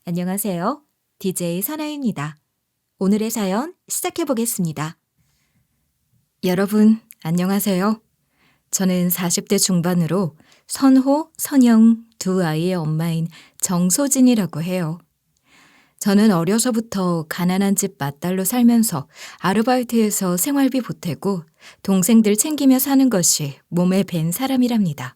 안녕하세요. DJ 선아입니다. 오늘의 사연 시작해 보겠습니다. 여러분, 안녕하세요. 저는 40대 중반으로 선호, 선영 두 아이의 엄마인 정소진이라고 해요. 저는 어려서부터 가난한 집 맏딸로 살면서 아르바이트해서 생활비 보태고 동생들 챙기며 사는 것이 몸에 밴 사람이랍니다.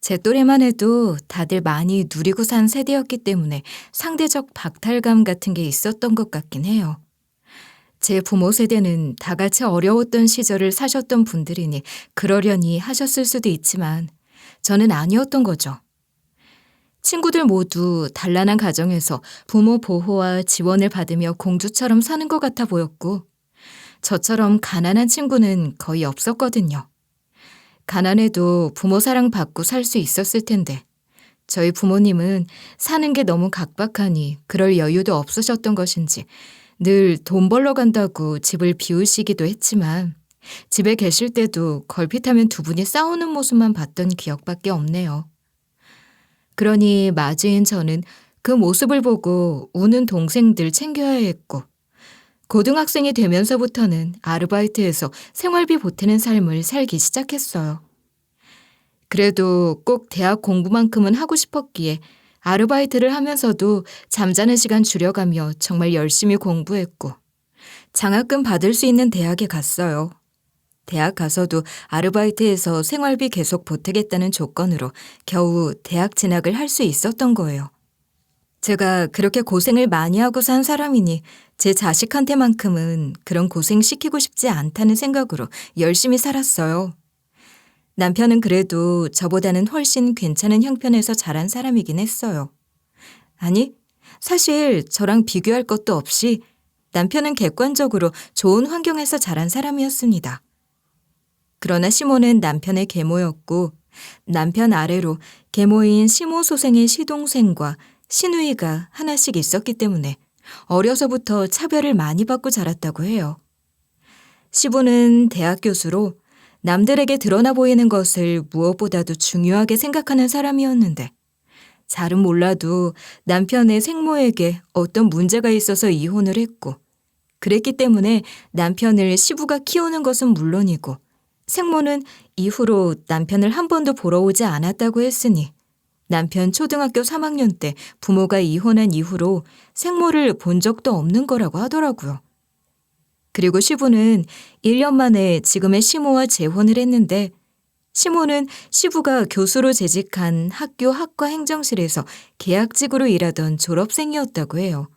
제 또래만 해도 다들 많이 누리고 산 세대였기 때문에 상대적 박탈감 같은 게 있었던 것 같긴 해요. 제 부모 세대는 다 같이 어려웠던 시절을 사셨던 분들이니 그러려니 하셨을 수도 있지만 저는 아니었던 거죠. 친구들 모두 단란한 가정에서 부모 보호와 지원을 받으며 공주처럼 사는 것 같아 보였고 저처럼 가난한 친구는 거의 없었거든요. 가난해도 부모 사랑 받고 살 수 있었을 텐데 저희 부모님은 사는 게 너무 각박하니 그럴 여유도 없으셨던 것인지 늘 돈 벌러 간다고 집을 비우시기도 했지만 집에 계실 때도 걸핏하면 두 분이 싸우는 모습만 봤던 기억밖에 없네요. 그러니 마주인 저는 그 모습을 보고 우는 동생들 챙겨야 했고 고등학생이 되면서부터는 아르바이트에서 생활비 보태는 삶을 살기 시작했어요. 그래도 꼭 대학 공부만큼은 하고 싶었기에 아르바이트를 하면서도 잠자는 시간 줄여가며 정말 열심히 공부했고 장학금 받을 수 있는 대학에 갔어요. 대학 가서도 아르바이트에서 생활비 계속 보태겠다는 조건으로 겨우 대학 진학을 할 수 있었던 거예요. 제가 그렇게 고생을 많이 하고 산 사람이니 제 자식한테만큼은 그런 고생 시키고 싶지 않다는 생각으로 열심히 살았어요. 남편은 그래도 저보다는 훨씬 괜찮은 형편에서 자란 사람이긴 했어요. 아니, 사실 저랑 비교할 것도 없이 남편은 객관적으로 좋은 환경에서 자란 사람이었습니다. 그러나 시모는 남편의 계모였고 남편 아래로 계모인 시모 소생의 시동생과 시누이가 하나씩 있었기 때문에 어려서부터 차별을 많이 받고 자랐다고 해요. 시부는 대학 교수로 남들에게 드러나 보이는 것을 무엇보다도 중요하게 생각하는 사람이었는데 잘은 몰라도 남편의 생모에게 어떤 문제가 있어서 이혼을 했고 그랬기 때문에 남편을 시부가 키우는 것은 물론이고 생모는 이후로 남편을 한 번도 보러 오지 않았다고 했으니 남편 초등학교 3학년 때 부모가 이혼한 이후로 생모를 본 적도 없는 거라고 하더라고요. 그리고 시부는 1년 만에 지금의 시모와 재혼을 했는데 시모는 시부가 교수로 재직한 학교 학과 행정실에서 계약직으로 일하던 졸업생이었다고 해요.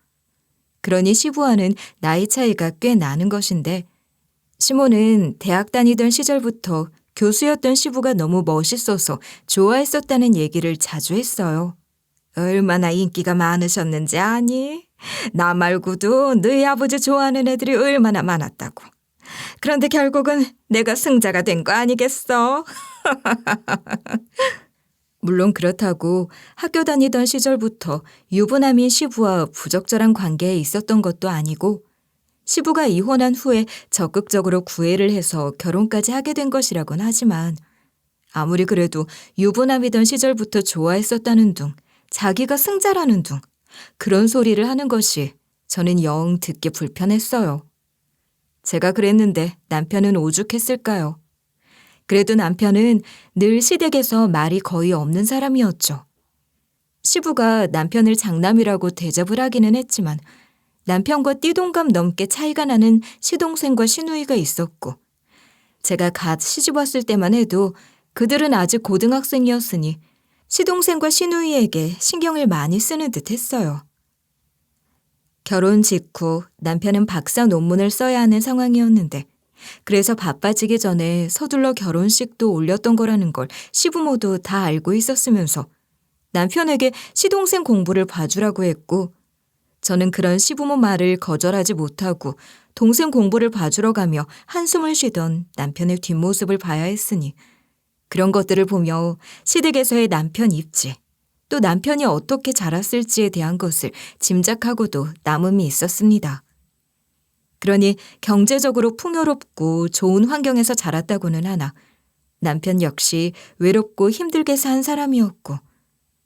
그러니 시부와는 나이 차이가 꽤 나는 것인데 시모는 대학 다니던 시절부터 교수였던 시부가 너무 멋있어서 좋아했었다는 얘기를 자주 했어요. 얼마나 인기가 많으셨는지 아니? 나 말고도 너희 아버지 좋아하는 애들이 얼마나 많았다고. 그런데 결국은 내가 승자가 된 거 아니겠어? 물론 그렇다고 학교 다니던 시절부터 유부남인 시부와 부적절한 관계에 있었던 것도 아니고 시부가 이혼한 후에 적극적으로 구애를 해서 결혼까지 하게 된 것이라곤 하지만 아무리 그래도 유부남이던 시절부터 좋아했었다는 둥, 자기가 승자라는 둥, 그런 소리를 하는 것이 저는 영 듣기 불편했어요. 제가 그랬는데 남편은 오죽했을까요? 그래도 남편은 늘 시댁에서 말이 거의 없는 사람이었죠. 시부가 남편을 장남이라고 대접을 하기는 했지만 남편과 띠동갑 넘게 차이가 나는 시동생과 시누이가 있었고 제가 갓 시집 왔을 때만 해도 그들은 아직 고등학생이었으니 시동생과 시누이에게 신경을 많이 쓰는 듯 했어요. 결혼 직후 남편은 박사 논문을 써야 하는 상황이었는데 그래서 바빠지기 전에 서둘러 결혼식도 올렸던 거라는 걸 시부모도 다 알고 있었으면서 남편에게 시동생 공부를 봐주라고 했고 저는 그런 시부모 말을 거절하지 못하고 동생 공부를 봐주러 가며 한숨을 쉬던 남편의 뒷모습을 봐야 했으니 그런 것들을 보며 시댁에서의 남편 입지, 또 남편이 어떻게 자랐을지에 대한 것을 짐작하고도 남음이 있었습니다. 그러니 경제적으로 풍요롭고 좋은 환경에서 자랐다고는 하나 남편 역시 외롭고 힘들게 산 사람이었고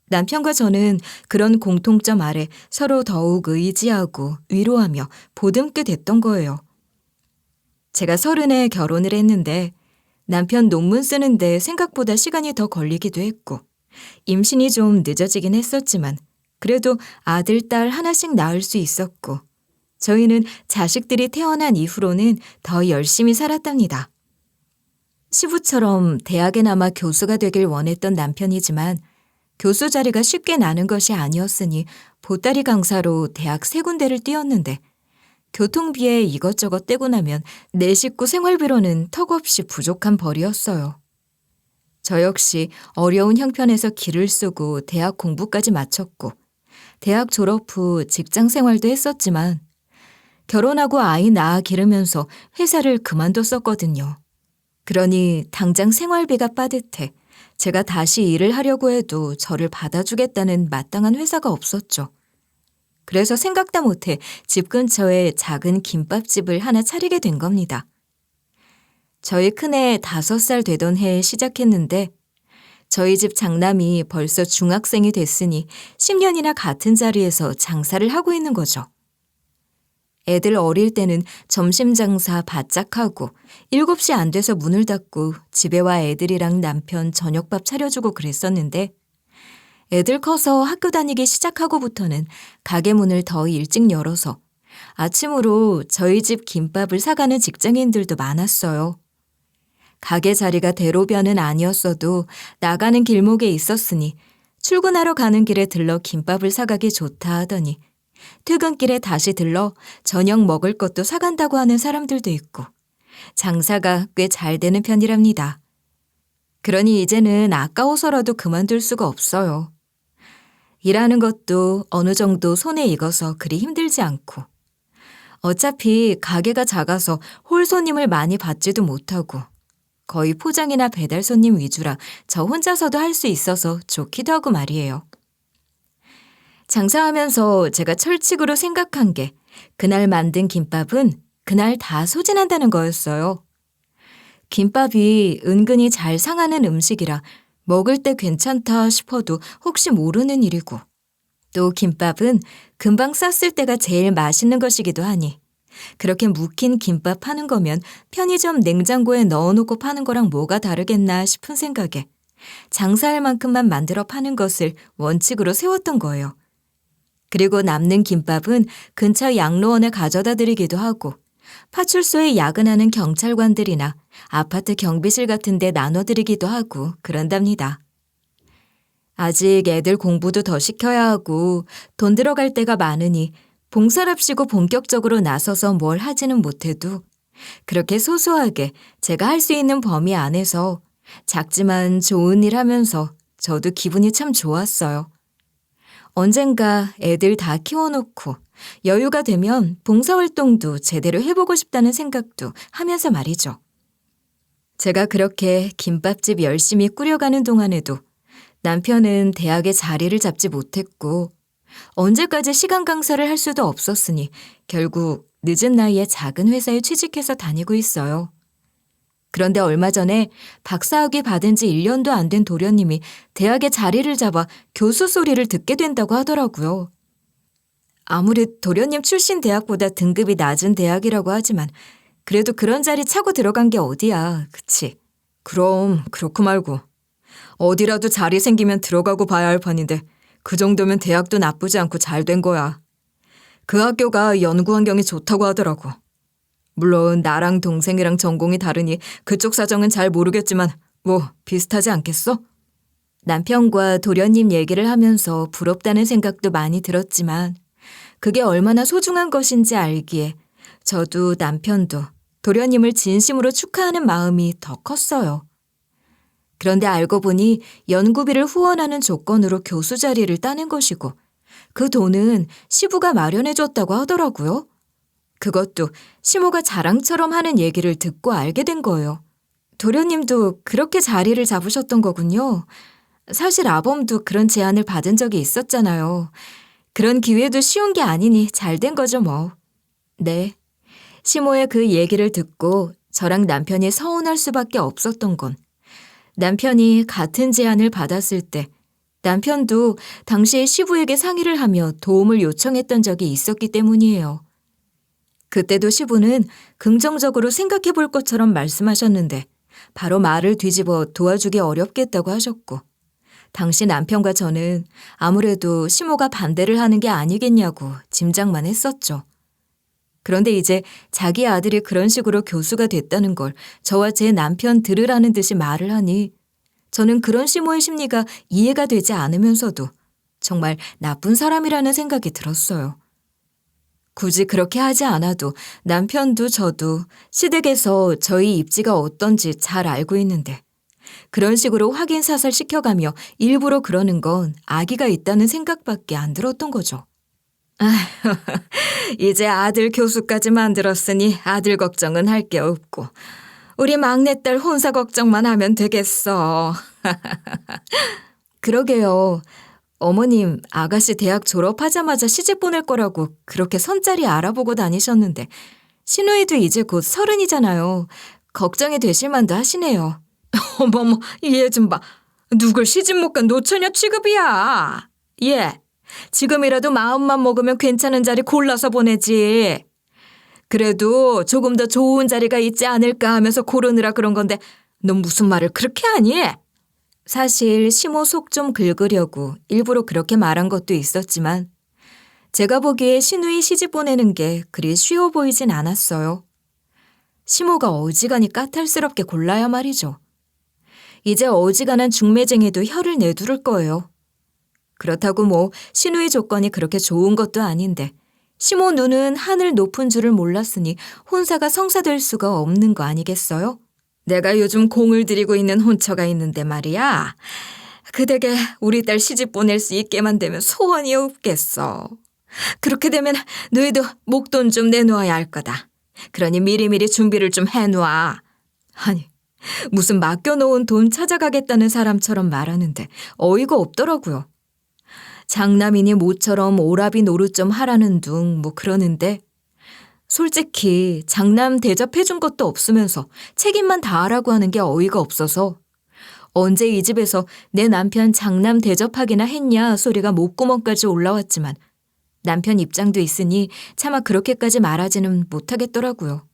남편과 저는 그런 공통점 아래 서로 더욱 의지하고 위로하며 보듬게 됐던 거예요. 제가 30에 결혼을 했는데 남편 논문 쓰는데 생각보다 시간이 더 걸리기도 했고 임신이 좀 늦어지긴 했었지만 그래도 아들, 딸 하나씩 낳을 수 있었고 저희는 자식들이 태어난 이후로는 더 열심히 살았답니다. 시부처럼 대학에나마 교수가 되길 원했던 남편이지만 교수 자리가 쉽게 나는 것이 아니었으니 보따리 강사로 대학 3군데를 뛰었는데 교통비에 이것저것 떼고 나면 내 식구 생활비로는 턱없이 부족한 벌이었어요. 저 역시 어려운 형편에서 길을 쓰고 대학 공부까지 마쳤고 대학 졸업 후 직장 생활도 했었지만 결혼하고 아이 낳아 기르면서 회사를 그만뒀었거든요. 그러니 당장 생활비가 빠듯해 제가 다시 일을 하려고 해도 저를 받아주겠다는 마땅한 회사가 없었죠. 그래서 생각도 못해 집 근처에 작은 김밥집을 하나 차리게 된 겁니다. 저희 큰애 5살 되던 해에 시작했는데 저희 집 장남이 벌써 중학생이 됐으니 10년이나 같은 자리에서 장사를 하고 있는 거죠. 애들 어릴 때는 점심 장사 바짝 하고 7시 안 돼서 문을 닫고 집에 와 애들이랑 남편 저녁밥 차려주고 그랬었는데 애들 커서 학교 다니기 시작하고부터는 가게 문을 더 일찍 열어서 아침으로 저희 집 김밥을 사가는 직장인들도 많았어요. 가게 자리가 대로변은 아니었어도 나가는 길목에 있었으니 출근하러 가는 길에 들러 김밥을 사가기 좋다 하더니 퇴근길에 다시 들러 저녁 먹을 것도 사간다고 하는 사람들도 있고 장사가 꽤 잘 되는 편이랍니다. 그러니 이제는 아까워서라도 그만둘 수가 없어요. 일하는 것도 어느 정도 손에 익어서 그리 힘들지 않고 어차피 가게가 작아서 홀 손님을 많이 받지도 못하고 거의 포장이나 배달 손님 위주라 저 혼자서도 할 수 있어서 좋기도 하고 말이에요. 장사하면서 제가 철칙으로 생각한 게 그날 만든 김밥은 그날 다 소진한다는 거였어요. 김밥이 은근히 잘 상하는 음식이라 먹을 때 괜찮다 싶어도 혹시 모르는 일이고 또 김밥은 금방 쌌을 때가 제일 맛있는 것이기도 하니 그렇게 묵힌 김밥 파는 거면 편의점 냉장고에 넣어놓고 파는 거랑 뭐가 다르겠나 싶은 생각에 장사할 만큼만 만들어 파는 것을 원칙으로 세웠던 거예요. 그리고 남는 김밥은 근처 양로원에 가져다 드리기도 하고 파출소에 야근하는 경찰관들이나 아파트 경비실 같은 데 나눠드리기도 하고 그런답니다. 아직 애들 공부도 더 시켜야 하고 돈 들어갈 때가 많으니 봉사랍시고 본격적으로 나서서 뭘 하지는 못해도 그렇게 소소하게 제가 할 수 있는 범위 안에서 작지만 좋은 일 하면서 저도 기분이 참 좋았어요. 언젠가 애들 다 키워놓고 여유가 되면 봉사활동도 제대로 해보고 싶다는 생각도 하면서 말이죠. 제가 그렇게 김밥집 열심히 꾸려가는 동안에도 남편은 대학에 자리를 잡지 못했고 언제까지 시간 강사를 할 수도 없었으니 결국 늦은 나이에 작은 회사에 취직해서 다니고 있어요. 그런데 얼마 전에 박사학위 받은 지 1년도 안 된 도련님이 대학에 자리를 잡아 교수 소리를 듣게 된다고 하더라고요. 아무리 도련님 출신 대학보다 등급이 낮은 대학이라고 하지만 그래도 그런 자리 차고 들어간 게 어디야, 그치? 그럼 그렇고 말고. 어디라도 자리 생기면 들어가고 봐야 할 판인데 그 정도면 대학도 나쁘지 않고 잘 된 거야. 그 학교가 연구 환경이 좋다고 하더라고. 물론 나랑 동생이랑 전공이 다르니 그쪽 사정은 잘 모르겠지만 뭐 비슷하지 않겠어? 남편과 도련님 얘기를 하면서 부럽다는 생각도 많이 들었지만 그게 얼마나 소중한 것인지 알기에 저도 남편도 도련님을 진심으로 축하하는 마음이 더 컸어요. 그런데 알고 보니 연구비를 후원하는 조건으로 교수 자리를 따는 것이고 그 돈은 시부가 마련해줬다고 하더라고요. 그것도 시모가 자랑처럼 하는 얘기를 듣고 알게 된 거예요. 도련님도 그렇게 자리를 잡으셨던 거군요. 사실 아범도 그런 제안을 받은 적이 있었잖아요. 그런 기회도 쉬운 게 아니니 잘 된 거죠 뭐. 네. 시모의 그 얘기를 듣고 저랑 남편이 서운할 수밖에 없었던 건 남편이 같은 제안을 받았을 때 남편도 당시에 시부에게 상의를 하며 도움을 요청했던 적이 있었기 때문이에요. 그때도 시부는 긍정적으로 생각해 볼 것처럼 말씀하셨는데 바로 말을 뒤집어 도와주기 어렵겠다고 하셨고, 당시 남편과 저는 아무래도 시모가 반대를 하는 게 아니겠냐고 짐작만 했었죠. 그런데 이제 자기 아들이 그런 식으로 교수가 됐다는 걸 저와 제 남편 들으라는 듯이 말을 하니 저는 그런 시모의 심리가 이해가 되지 않으면서도 정말 나쁜 사람이라는 생각이 들었어요. 굳이 그렇게 하지 않아도 남편도 저도 시댁에서 저희 입지가 어떤지 잘 알고 있는데 그런 식으로 확인 사살 시켜가며 일부러 그러는 건 악의가 있다는 생각밖에 안 들었던 거죠. 이제 아들 교수까지 만들었으니 아들 걱정은 할 게 없고 우리 막내딸 혼사 걱정만 하면 되겠어. 그러게요. 어머님, 아가씨 대학 졸업하자마자 시집 보낼 거라고 그렇게 선짜리 알아보고 다니셨는데 신우이도 이제 곧 30이잖아요. 걱정이 되실 만도 하시네요. 어머머, 얘 좀 봐. 누굴 시집 못 간 노처녀 취급이야. 얘, 지금이라도 마음만 먹으면 괜찮은 자리 골라서 보내지. 그래도 조금 더 좋은 자리가 있지 않을까 하면서 고르느라 그런 건데 넌 무슨 말을 그렇게 하니? 사실 시모 속 좀 긁으려고 일부러 그렇게 말한 것도 있었지만 제가 보기에 신우이 시집 보내는 게 그리 쉬워 보이진 않았어요. 시모가 어지간히 까탈스럽게 골라야 말이죠. 이제 어지간한 중매쟁이도 혀를 내두를 거예요. 그렇다고 뭐 신우이 조건이 그렇게 좋은 것도 아닌데 시모 눈은 하늘 높은 줄을 몰랐으니 혼사가 성사될 수가 없는 거 아니겠어요? 내가 요즘 공을 들이고 있는 혼처가 있는데 말이야. 그 댁에 우리 딸 시집 보낼 수 있게만 되면 소원이 없겠어. 그렇게 되면 너희도 목돈 좀 내놓아야 할 거다. 그러니 미리미리 준비를 좀 해놔. 아니, 무슨 맡겨놓은 돈 찾아가겠다는 사람처럼 말하는데 어이가 없더라고요. 장남이니 모처럼 오라비 노릇 좀 하라는 둥 뭐 그러는데 솔직히 장남 대접해준 것도 없으면서 책임만 다하라고 하는 게 어이가 없어서 언제 이 집에서 내 남편 장남 대접하기나 했냐 소리가 목구멍까지 올라왔지만 남편 입장도 있으니 차마 그렇게까지 말하지는 못하겠더라고요.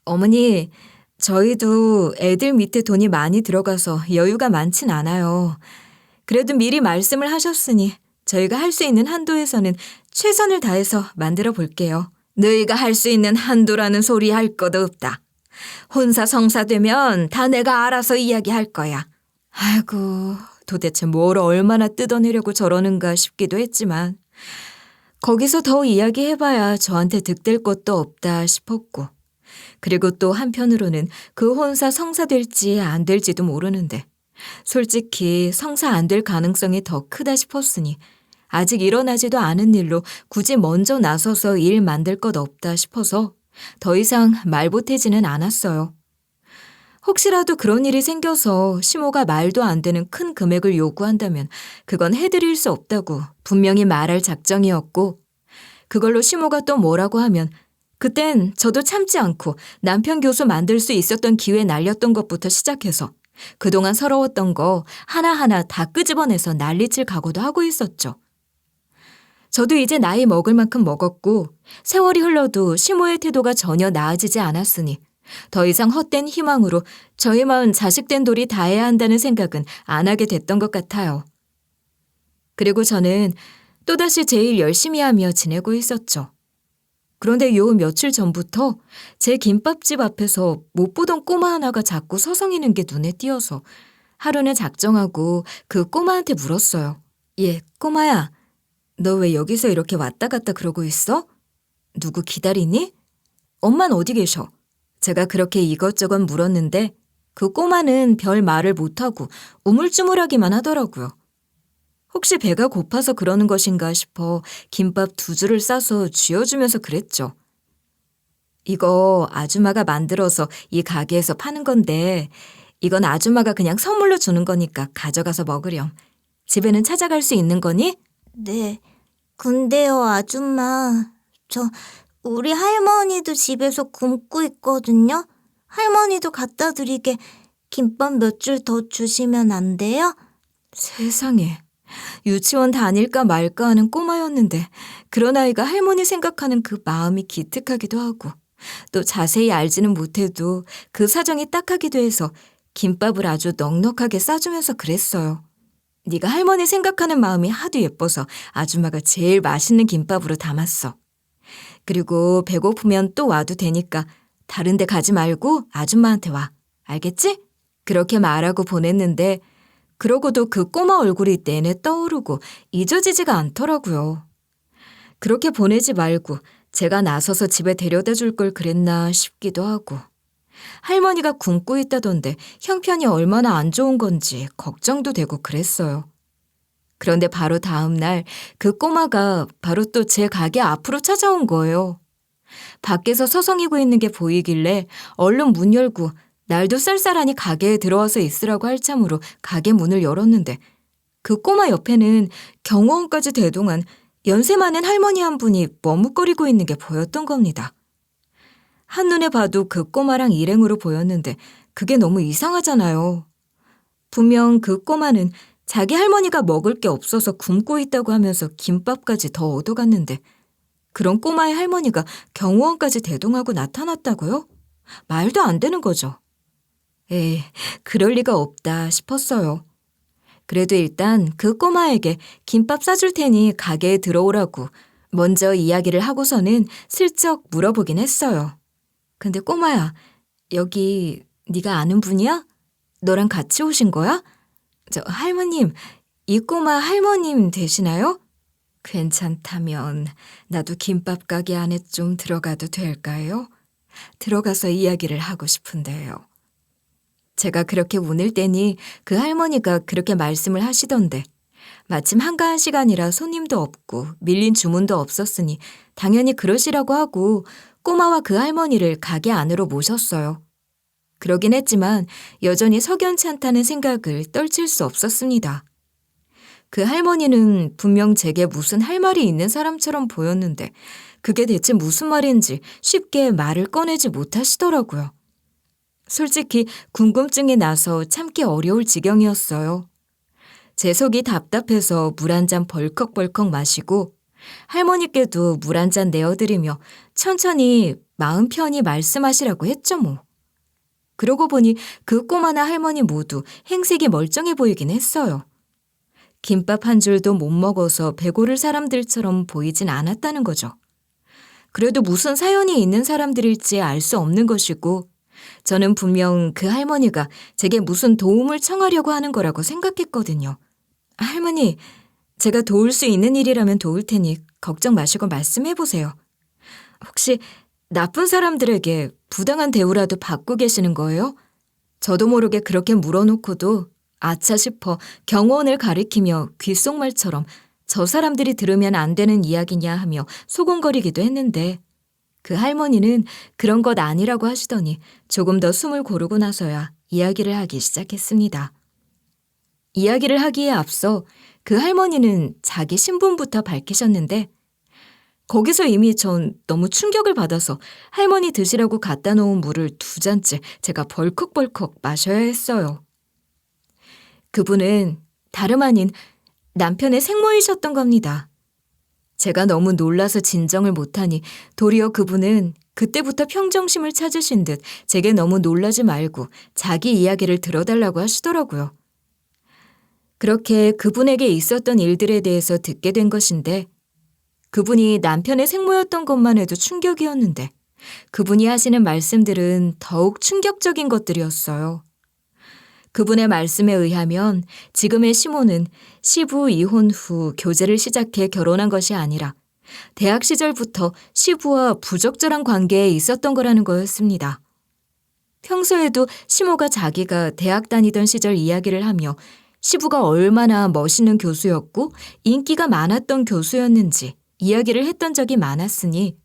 어머니, 저희도 애들 밑에 돈이 많이 들어가서 여유가 많진 않아요. 그래도 미리 말씀을 하셨으니 저희가 할 수 있는 한도에서는 최선을 다해서 만들어 볼게요. 너희가 할 수 있는 한도라는 소리 할 것도 없다. 혼사 성사되면 다 내가 알아서 이야기할 거야. 아이고, 도대체 뭘 얼마나 뜯어내려고 저러는가 싶기도 했지만 거기서 더 이야기해봐야 저한테 득될 것도 없다 싶었고 그리고 또 한편으로는 그 혼사 성사될지 안 될지도 모르는데 솔직히 성사 안 될 가능성이 더 크다 싶었으니 아직 일어나지도 않은 일로 굳이 먼저 나서서 일 만들 것 없다 싶어서 더 이상 말보태지는 않았어요. 혹시라도 그런 일이 생겨서 시모가 말도 안 되는 큰 금액을 요구한다면 그건 해드릴 수 없다고 분명히 말할 작정이었고 그걸로 시모가 또 뭐라고 하면 그땐 저도 참지 않고 남편 교수 만들 수 있었던 기회 날렸던 것부터 시작해서 그동안 서러웠던 거 하나하나 다 끄집어내서 난리칠 각오도 하고 있었죠. 저도 이제 나이 먹을 만큼 먹었고 세월이 흘러도 시모의 태도가 전혀 나아지지 않았으니 더 이상 헛된 희망으로 저희 마음 자식된 돌이 다해야 한다는 생각은 안 하게 됐던 것 같아요. 그리고 저는 또다시 제 일 열심히 하며 지내고 있었죠. 그런데 요 며칠 전부터 제 김밥집 앞에서 못 보던 꼬마 하나가 자꾸 서성이는 게 눈에 띄어서 하루는 작정하고 그 꼬마한테 물었어요. 얘, 꼬마야, 너 왜 여기서 이렇게 왔다 갔다 그러고 있어? 누구 기다리니? 엄만 어디 계셔? 제가 그렇게 이것저것 물었는데 그 꼬마는 별 말을 못하고 우물쭈물하기만 하더라고요. 혹시 배가 고파서 그러는 것인가 싶어 김밥 2줄을 싸서 쥐어주면서 그랬죠. 이거 아줌마가 만들어서 이 가게에서 파는 건데 이건 아줌마가 그냥 선물로 주는 거니까 가져가서 먹으렴. 집에는 찾아갈 수 있는 거니? 네. 근데요, 아줌마. 우리 할머니도 집에서 굶고 있거든요. 할머니도 갖다 드리게 김밥 몇 줄 더 주시면 안 돼요? 세상에, 유치원 다닐까 말까 하는 꼬마였는데 그런 아이가 할머니 생각하는 그 마음이 기특하기도 하고 또 자세히 알지는 못해도 그 사정이 딱하기도 해서 김밥을 아주 넉넉하게 싸주면서 그랬어요. 네가 할머니 생각하는 마음이 하도 예뻐서 아줌마가 제일 맛있는 김밥으로 담았어. 그리고 배고프면 또 와도 되니까 다른 데 가지 말고 아줌마한테 와. 알겠지? 그렇게 말하고 보냈는데 그러고도 그 꼬마 얼굴이 내내 떠오르고 잊어지지가 않더라고요. 그렇게 보내지 말고 제가 나서서 집에 데려다 줄 걸 그랬나 싶기도 하고 할머니가 굶고 있다던데 형편이 얼마나 안 좋은 건지 걱정도 되고 그랬어요. 그런데 바로 다음 날 그 꼬마가 바로 또 제 가게 앞으로 찾아온 거예요. 밖에서 서성이고 있는 게 보이길래 얼른 문 열고 날도 쌀쌀하니 가게에 들어와서 있으라고 할 참으로 가게 문을 열었는데 그 꼬마 옆에는 경호원까지 대동한 연세 많은 할머니 한 분이 머뭇거리고 있는 게 보였던 겁니다. 한눈에 봐도 그 꼬마랑 일행으로 보였는데 그게 너무 이상하잖아요. 분명 그 꼬마는 자기 할머니가 먹을 게 없어서 굶고 있다고 하면서 김밥까지 더 얻어갔는데 그런 꼬마의 할머니가 경호원까지 대동하고 나타났다고요? 말도 안 되는 거죠. 에이, 그럴 리가 없다 싶었어요. 그래도 일단 그 꼬마에게 김밥 싸줄 테니 가게에 들어오라고 먼저 이야기를 하고서는 슬쩍 물어보긴 했어요. 근데 꼬마야, 여기 네가 아는 분이야? 너랑 같이 오신 거야? 할머님, 이 꼬마 할머님 되시나요? 괜찮다면 나도 김밥 가게 안에 좀 들어가도 될까요? 들어가서 이야기를 하고 싶은데요. 제가 그렇게 문을 떼니 그 할머니가 그렇게 말씀을 하시던데 마침 한가한 시간이라 손님도 없고 밀린 주문도 없었으니 당연히 그러시라고 하고 꼬마와 그 할머니를 가게 안으로 모셨어요. 그러긴 했지만 여전히 석연치 않다는 생각을 떨칠 수 없었습니다. 그 할머니는 분명 제게 무슨 할 말이 있는 사람처럼 보였는데 그게 대체 무슨 말인지 쉽게 말을 꺼내지 못하시더라고요. 솔직히 궁금증이 나서 참기 어려울 지경이었어요. 제 속이 답답해서 물 한 잔 벌컥벌컥 마시고 할머니께도 물 한 잔 내어드리며 천천히 마음 편히 말씀하시라고 했죠 뭐. 그러고 보니 그 꼬마나 할머니 모두 행색이 멀쩡해 보이긴 했어요. 김밥 한 줄도 못 먹어서 배고를 사람들처럼 보이진 않았다는 거죠. 그래도 무슨 사연이 있는 사람들일지 알 수 없는 것이고 저는 분명 그 할머니가 제게 무슨 도움을 청하려고 하는 거라고 생각했거든요. 할머니, 제가 도울 수 있는 일이라면 도울 테니 걱정 마시고 말씀해 보세요. 혹시 나쁜 사람들에게 부당한 대우라도 받고 계시는 거예요? 저도 모르게 그렇게 물어놓고도 아차 싶어 경호원을 가리키며 귓속말처럼 저 사람들이 들으면 안 되는 이야기냐 하며 소곤거리기도 했는데 그 할머니는 그런 것 아니라고 하시더니 조금 더 숨을 고르고 나서야 이야기를 하기 시작했습니다. 이야기를 하기에 앞서 그 할머니는 자기 신분부터 밝히셨는데 거기서 이미 전 너무 충격을 받아서 할머니 드시라고 갖다 놓은 물을 2잔째 제가 벌컥벌컥 마셔야 했어요. 그분은 다름 아닌 남편의 생모이셨던 겁니다. 제가 너무 놀라서 진정을 못하니 도리어 그분은 그때부터 평정심을 찾으신 듯 제게 너무 놀라지 말고 자기 이야기를 들어달라고 하시더라고요. 그렇게 그분에게 있었던 일들에 대해서 듣게 된 것인데 그분이 남편의 생모였던 것만 해도 충격이었는데 그분이 하시는 말씀들은 더욱 충격적인 것들이었어요. 그분의 말씀에 의하면 지금의 시모는 시부 이혼 후 교제를 시작해 결혼한 것이 아니라 대학 시절부터 시부와 부적절한 관계에 있었던 거라는 거였습니다. 평소에도 시모가 자기가 대학 다니던 시절 이야기를 하며 시부가 얼마나 멋있는 교수였고 인기가 많았던 교수였는지 이야기를 했던 적이 많았으니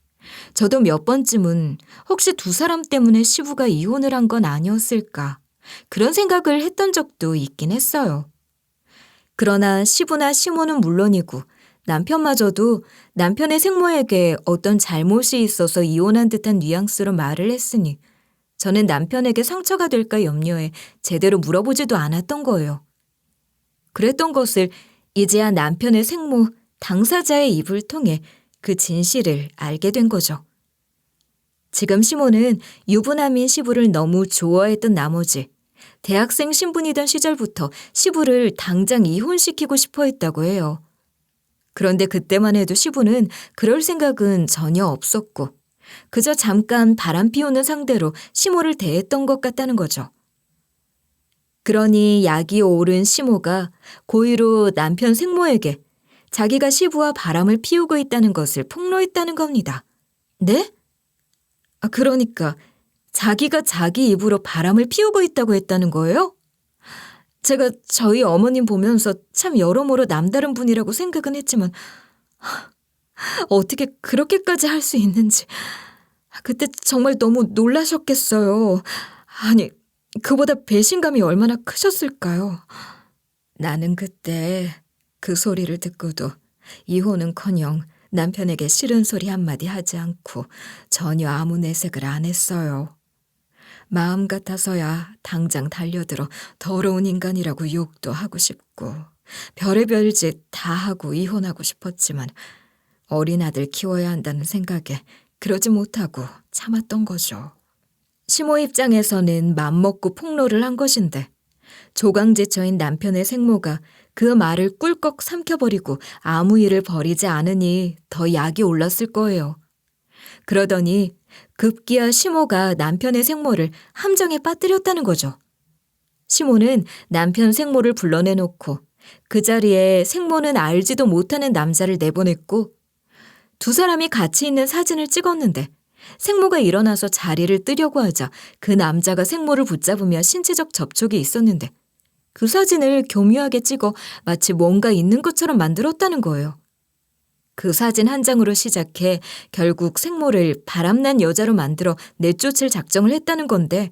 저도 몇 번쯤은 혹시 2 사람 때문에 시부가 이혼을 한 건 아니었을까 그런 생각을 했던 적도 있긴 했어요. 그러나 시부나 시모는 물론이고 남편마저도 남편의 생모에게 어떤 잘못이 있어서 이혼한 듯한 뉘앙스로 말을 했으니 저는 남편에게 상처가 될까 염려해 제대로 물어보지도 않았던 거예요. 그랬던 것을 이제야 남편의 생모 당사자의 입을 통해 그 진실을 알게 된 거죠. 지금 시모는 유부남인 시부를 너무 좋아했던 나머지 대학생 신분이던 시절부터 시부를 당장 이혼시키고 싶어 했다고 해요. 그런데 그때만 해도 시부는 그럴 생각은 전혀 없었고 그저 잠깐 바람 피우는 상대로 시모를 대했던 것 같다는 거죠. 그러니 약이 오른 시모가 고의로 남편 생모에게 자기가 시부와 바람을 피우고 있다는 것을 폭로했다는 겁니다. 네? 그러니까 자기가 자기 입으로 바람을 피우고 있다고 했다는 거예요? 제가 저희 어머님 보면서 참 여러모로 남다른 분이라고 생각은 했지만 어떻게 그렇게까지 할 수 있는지 그때 정말 너무 놀라셨겠어요. 아니, 그보다 배신감이 얼마나 크셨을까요? 나는 그때 그 소리를 듣고도 이혼은커녕 남편에게 싫은 소리 한마디 하지 않고 전혀 아무 내색을 안 했어요. 마음 같아서야 당장 달려들어 더러운 인간이라고 욕도 하고 싶고 별의별 짓 다 하고 이혼하고 싶었지만 어린 아들 키워야 한다는 생각에 그러지 못하고 참았던 거죠. 시모 입장에서는 맘먹고 폭로를 한 것인데 조강지처인 남편의 생모가 그 말을 꿀꺽 삼켜버리고 아무 일을 벌이지 않으니 더 약이 올랐을 거예요. 그러더니 급기야 시모가 남편의 생모를 함정에 빠뜨렸다는 거죠. 시모는 남편 생모를 불러내놓고 그 자리에 생모는 알지도 못하는 남자를 내보냈고 두 사람이 같이 있는 사진을 찍었는데 생모가 일어나서 자리를 뜨려고 하자 그 남자가 생모를 붙잡으며 신체적 접촉이 있었는데 그 사진을 교묘하게 찍어 마치 뭔가 있는 것처럼 만들었다는 거예요. 그 사진 한 장으로 시작해 결국 생모를 바람난 여자로 만들어 내쫓을 작정을 했다는 건데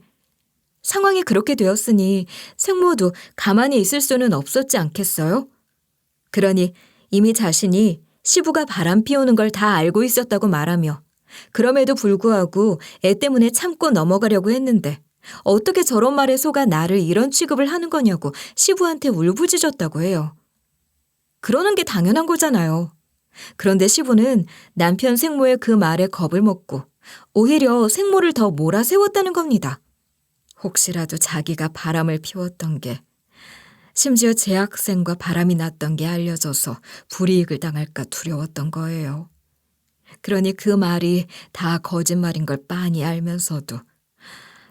상황이 그렇게 되었으니 생모도 가만히 있을 수는 없었지 않겠어요? 그러니 이미 자신이 시부가 바람 피우는 걸 다 알고 있었다고 말하며 그럼에도 불구하고 애 때문에 참고 넘어가려고 했는데 어떻게 저런 말에 속아 나를 이런 취급을 하는 거냐고 시부한테 울부짖었다고 해요. 그러는 게 당연한 거잖아요. 그런데 시부는 남편 생모의 그 말에 겁을 먹고 오히려 생모를 더 몰아세웠다는 겁니다. 혹시라도 자기가 바람을 피웠던 게 심지어 재학생과 바람이 났던 게 알려져서 불이익을 당할까 두려웠던 거예요. 그러니 그 말이 다 거짓말인 걸 빤히 알면서도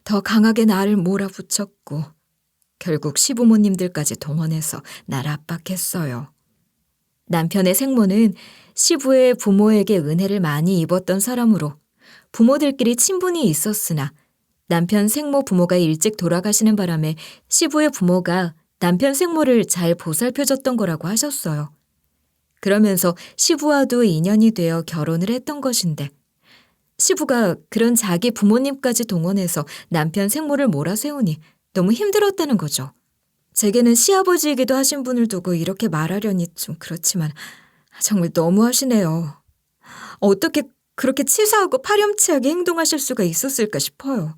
더 강하게 나를 몰아붙였고 결국 시부모님들까지 동원해서 날 압박했어요. 남편의 생모는 시부의 부모에게 은혜를 많이 입었던 사람으로 부모들끼리 친분이 있었으나 남편 생모 부모가 일찍 돌아가시는 바람에 시부의 부모가 남편 생모를 잘 보살펴줬던 거라고 하셨어요. 그러면서 시부와도 인연이 되어 결혼을 했던 것인데 시부가 그런 자기 부모님까지 동원해서 남편 생모를 몰아세우니 너무 힘들었다는 거죠. 제게는 시아버지이기도 하신 분을 두고 이렇게 말하려니 좀 그렇지만 정말 너무하시네요. 어떻게 그렇게 치사하고 파렴치하게 행동하실 수가 있었을까 싶어요.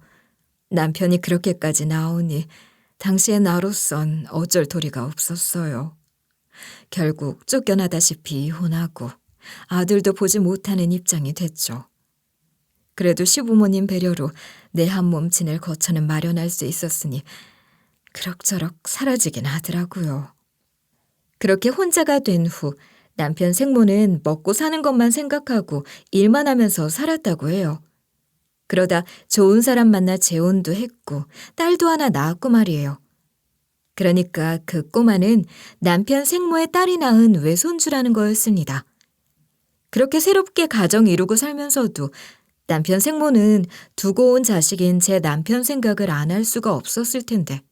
남편이 그렇게까지 나오니 당시의 나로선 어쩔 도리가 없었어요. 결국 쫓겨나다시피 이혼하고 아들도 보지 못하는 입장이 됐죠. 그래도 시부모님 배려로 내 한 몸 지낼 거처는 마련할 수 있었으니 그럭저럭 사라지긴 하더라고요. 그렇게 혼자가 된 후 남편 생모는 먹고 사는 것만 생각하고 일만 하면서 살았다고 해요. 그러다 좋은 사람 만나 재혼도 했고 딸도 하나 낳았고 말이에요. 그러니까 그 꼬마는 남편 생모의 딸이 낳은 외손주라는 거였습니다. 그렇게 새롭게 가정 이루고 살면서도 남편 생모는 두고 온 자식인 제 남편 생각을 안 할 수가 없었을 텐데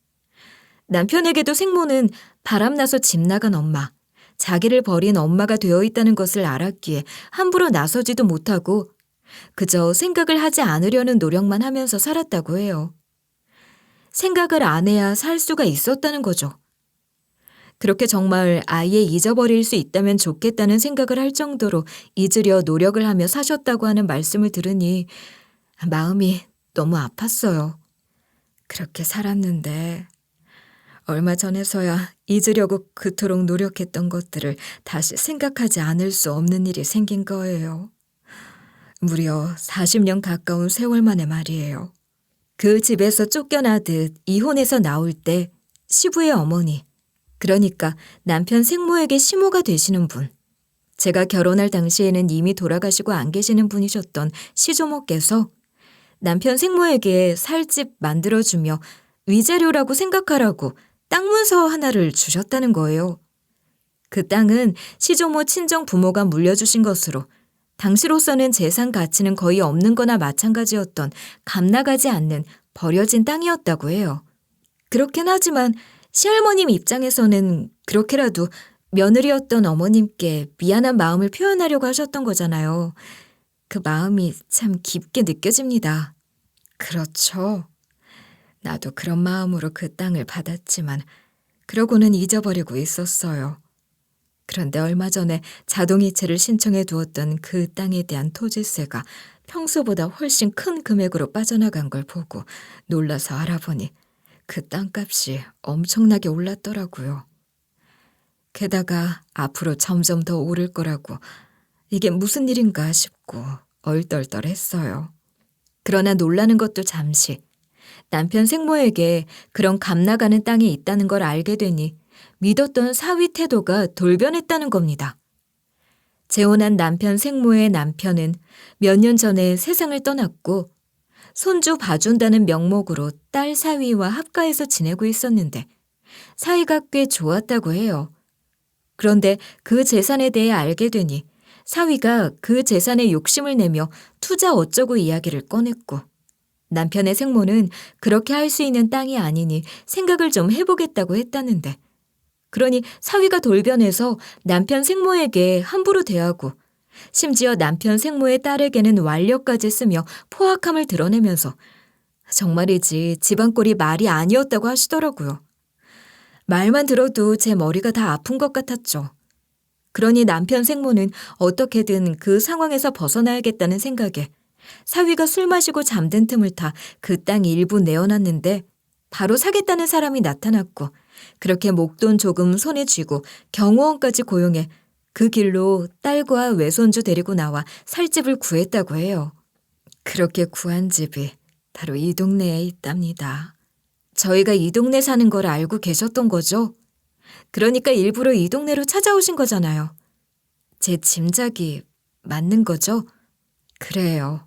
남편에게도 생모는 바람나서 집 나간 엄마, 자기를 버린 엄마가 되어 있다는 것을 알았기에 함부로 나서지도 못하고 그저 생각을 하지 않으려는 노력만 하면서 살았다고 해요. 생각을 안 해야 살 수가 있었다는 거죠. 그렇게 정말 아예 잊어버릴 수 있다면 좋겠다는 생각을 할 정도로 잊으려 노력을 하며 사셨다고 하는 말씀을 들으니 마음이 너무 아팠어요. 그렇게 살았는데 얼마 전에서야 잊으려고 그토록 노력했던 것들을 다시 생각하지 않을 수 없는 일이 생긴 거예요. 무려 40년 가까운 세월 만에 말이에요. 그 집에서 쫓겨나듯 이혼해서 나올 때 시부의 어머니, 그러니까 남편 생모에게 시모가 되시는 분, 제가 결혼할 당시에는 이미 돌아가시고 안 계시는 분이셨던 시조모께서 남편 생모에게 살집 만들어주며 위자료라고 생각하라고 땅 문서 하나를 주셨다는 거예요. 그 땅은 시조모 친정 부모가 물려주신 것으로 당시로서는 재산 가치는 거의 없는 거나 마찬가지였던 값나가지 않는 버려진 땅이었다고 해요. 그렇긴 하지만 시할머님 입장에서는 그렇게라도 며느리였던 어머님께 미안한 마음을 표현하려고 하셨던 거잖아요. 그 마음이 참 깊게 느껴집니다. 그렇죠. 나도 그런 마음으로 그 땅을 받았지만 그러고는 잊어버리고 있었어요. 그런데 얼마 전에 자동이체를 신청해 두었던 그 땅에 대한 토지세가 평소보다 훨씬 큰 금액으로 빠져나간 걸 보고 놀라서 알아보니 그 땅값이 엄청나게 올랐더라고요. 게다가 앞으로 점점 더 오를 거라고 이게 무슨 일인가 싶고 얼떨떨했어요. 그러나 놀라는 것도 잠시. 남편 생모에게 그런 값나가는 땅이 있다는 걸 알게 되니 믿었던 사위 태도가 돌변했다는 겁니다. 재혼한 남편 생모의 남편은 몇 년 전에 세상을 떠났고 손주 봐준다는 명목으로 딸 사위와 합가해서 지내고 있었는데 사이가 꽤 좋았다고 해요. 그런데 그 재산에 대해 알게 되니 사위가 그 재산에 욕심을 내며 투자 어쩌고 이야기를 꺼냈고 남편의 생모는 그렇게 할 수 있는 땅이 아니니 생각을 좀 해보겠다고 했다는데 그러니 사위가 돌변해서 남편 생모에게 함부로 대하고 심지어 남편 생모의 딸에게는 완력까지 쓰며 포악함을 드러내면서 정말이지 집안꼴이 말이 아니었다고 하시더라고요. 말만 들어도 제 머리가 다 아픈 것 같았죠. 그러니 남편 생모는 어떻게든 그 상황에서 벗어나야겠다는 생각에 사위가 술 마시고 잠든 틈을 타 그 땅 일부 내어놨는데 바로 사겠다는 사람이 나타났고 그렇게 목돈 조금 손에 쥐고 경호원까지 고용해 그 길로 딸과 외손주 데리고 나와 살 집을 구했다고 해요. 그렇게 구한 집이 바로 이 동네에 있답니다. 저희가 이 동네 사는 걸 알고 계셨던 거죠? 그러니까 일부러 이 동네로 찾아오신 거잖아요. 제 짐작이 맞는 거죠? 그래요.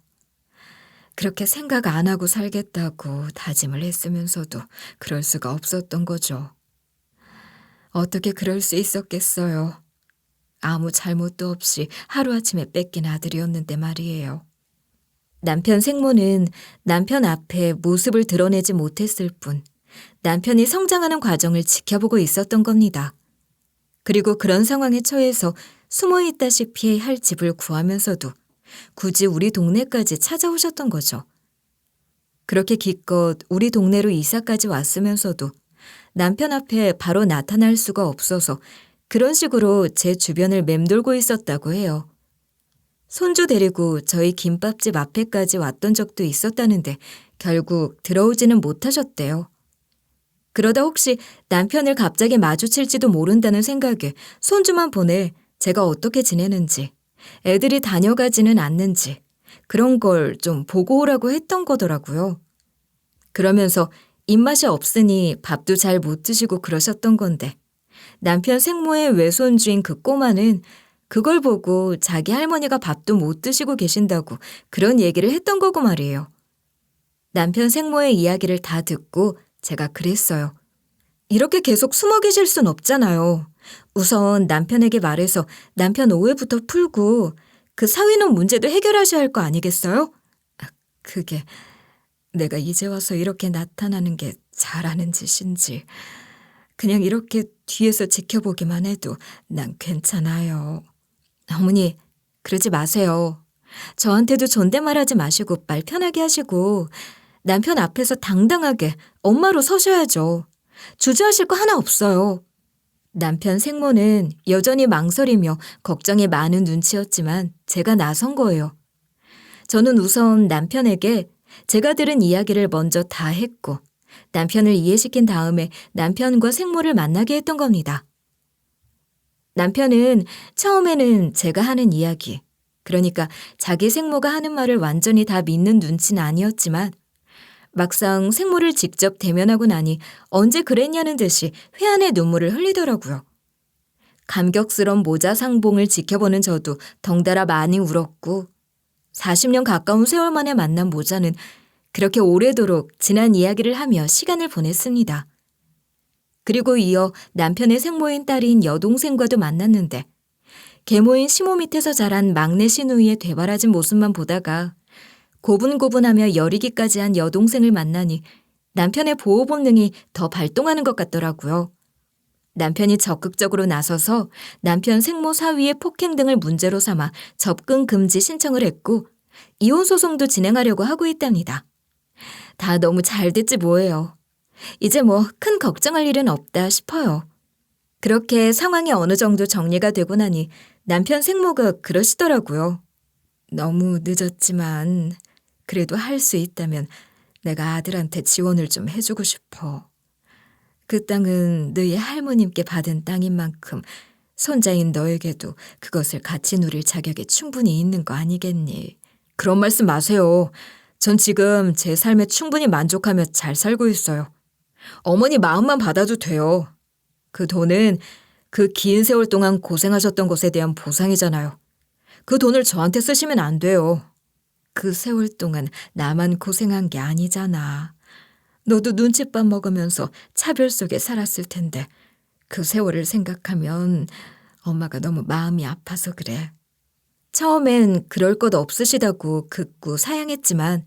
그렇게 생각 안 하고 살겠다고 다짐을 했으면서도 그럴 수가 없었던 거죠. 어떻게 그럴 수 있었겠어요. 아무 잘못도 없이 하루아침에 뺏긴 아들이었는데 말이에요. 남편 생모는 남편 앞에 모습을 드러내지 못했을 뿐 남편이 성장하는 과정을 지켜보고 있었던 겁니다. 그리고 그런 상황에 처해서 숨어 있다시피 할 집을 구하면서도 굳이 우리 동네까지 찾아오셨던 거죠. 그렇게 기껏 우리 동네로 이사까지 왔으면서도 남편 앞에 바로 나타날 수가 없어서 그런 식으로 제 주변을 맴돌고 있었다고 해요. 손주 데리고 저희 김밥집 앞에까지 왔던 적도 있었다는데 결국 들어오지는 못하셨대요. 그러다 혹시 남편을 갑자기 마주칠지도 모른다는 생각에 손주만 보내 제가 어떻게 지내는지, 애들이 다녀가지는 않는지 그런 걸 좀 보고 오라고 했던 거더라고요. 그러면서 입맛이 없으니 밥도 잘 못 드시고 그러셨던 건데 남편 생모의 외손주인 그 꼬마는 그걸 보고 자기 할머니가 밥도 못 드시고 계신다고 그런 얘기를 했던 거고 말이에요. 남편 생모의 이야기를 다 듣고 제가 그랬어요. 이렇게 계속 숨어 계실 순 없잖아요. 우선 남편에게 말해서 남편 오해부터 풀고 그 사위놈 문제도 해결하셔야 할 거 아니겠어요? 그게 내가 이제 와서 이렇게 나타나는 게 잘하는 짓인지 그냥 이렇게 뒤에서 지켜보기만 해도 난 괜찮아요. 어머니, 그러지 마세요. 저한테도 존댓말하지 마시고 말 편하게 하시고 남편 앞에서 당당하게 엄마로 서셔야죠. 주저하실 거 하나 없어요. 남편 생모는 여전히 망설이며 걱정이 많은 눈치였지만 제가 나선 거예요. 저는 우선 남편에게 제가 들은 이야기를 먼저 다 했고 남편을 이해시킨 다음에 남편과 생모를 만나게 했던 겁니다. 남편은 처음에는 제가 하는 이야기, 그러니까 자기 생모가 하는 말을 완전히 다 믿는 눈치는 아니었지만 막상 생모를 직접 대면하고 나니 언제 그랬냐는 듯이 회한의 눈물을 흘리더라고요. 감격스런 모자 상봉을 지켜보는 저도 덩달아 많이 울었고 40년 가까운 세월 만에 만난 모자는 그렇게 오래도록 지난 이야기를 하며 시간을 보냈습니다. 그리고 이어 남편의 생모인 딸인 여동생과도 만났는데 계모인 시모 밑에서 자란 막내 시누이의 되바라진 모습만 보다가 고분고분하며 여리기까지 한 여동생을 만나니 남편의 보호 본능이 더 발동하는 것 같더라고요. 남편이 적극적으로 나서서 남편 생모 사위의 폭행 등을 문제로 삼아 접근 금지 신청을 했고 이혼 소송도 진행하려고 하고 있답니다. 다 너무 잘 됐지 뭐예요. 이제 뭐 큰 걱정할 일은 없다 싶어요. 그렇게 상황이 어느 정도 정리가 되고 나니 남편 생모가 그러시더라고요. 너무 늦었지만 그래도 할 수 있다면 내가 아들한테 지원을 좀 해주고 싶어. 그 땅은 너희 할머님께 받은 땅인 만큼 손자인 너에게도 그것을 같이 누릴 자격이 충분히 있는 거 아니겠니? 그런 말씀 마세요. 전 지금 제 삶에 충분히 만족하며 잘 살고 있어요. 어머니 마음만 받아도 돼요. 그 돈은 그 긴 세월 동안 고생하셨던 것에 대한 보상이잖아요. 그 돈을 저한테 쓰시면 안 돼요. 그 세월 동안 나만 고생한 게 아니잖아. 너도 눈칫밥 먹으면서 차별 속에 살았을 텐데 그 세월을 생각하면 엄마가 너무 마음이 아파서 그래. 처음엔 그럴 것 없으시다고 극구 사양했지만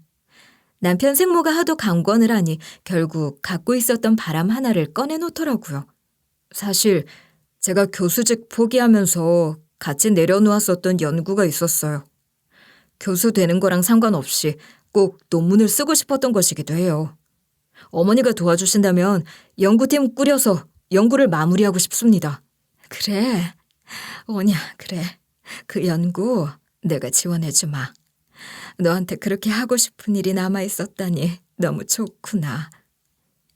남편 생모가 하도 강권을 하니 결국 갖고 있었던 바람 하나를 꺼내놓더라고요. 사실 제가 교수직 포기하면서 같이 내려놓았었던 연구가 있었어요. 교수 되는 거랑 상관없이 꼭 논문을 쓰고 싶었던 것이기도 해요. 어머니가 도와주신다면 연구팀 꾸려서 연구를 마무리하고 싶습니다. 그래, 오냐, 그래. 그 연구 내가 지원해주마. 너한테 그렇게 하고 싶은 일이 남아있었다니 너무 좋구나.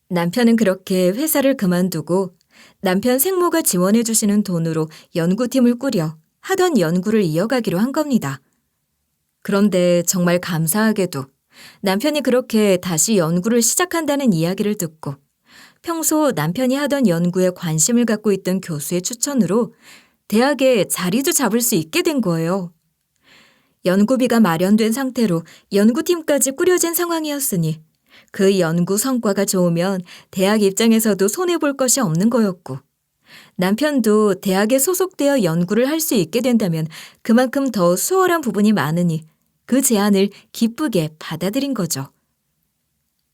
남편은 그렇게 회사를 그만두고 남편 생모가 지원해주시는 돈으로 연구팀을 꾸려 하던 연구를 이어가기로 한 겁니다. 그런데 정말 감사하게도 남편이 그렇게 다시 연구를 시작한다는 이야기를 듣고 평소 남편이 하던 연구에 관심을 갖고 있던 교수의 추천으로 대학에 자리도 잡을 수 있게 된 거예요. 연구비가 마련된 상태로 연구팀까지 꾸려진 상황이었으니 그 연구 성과가 좋으면 대학 입장에서도 손해볼 것이 없는 거였고 남편도 대학에 소속되어 연구를 할 수 있게 된다면 그만큼 더 수월한 부분이 많으니 그 제안을 기쁘게 받아들인 거죠.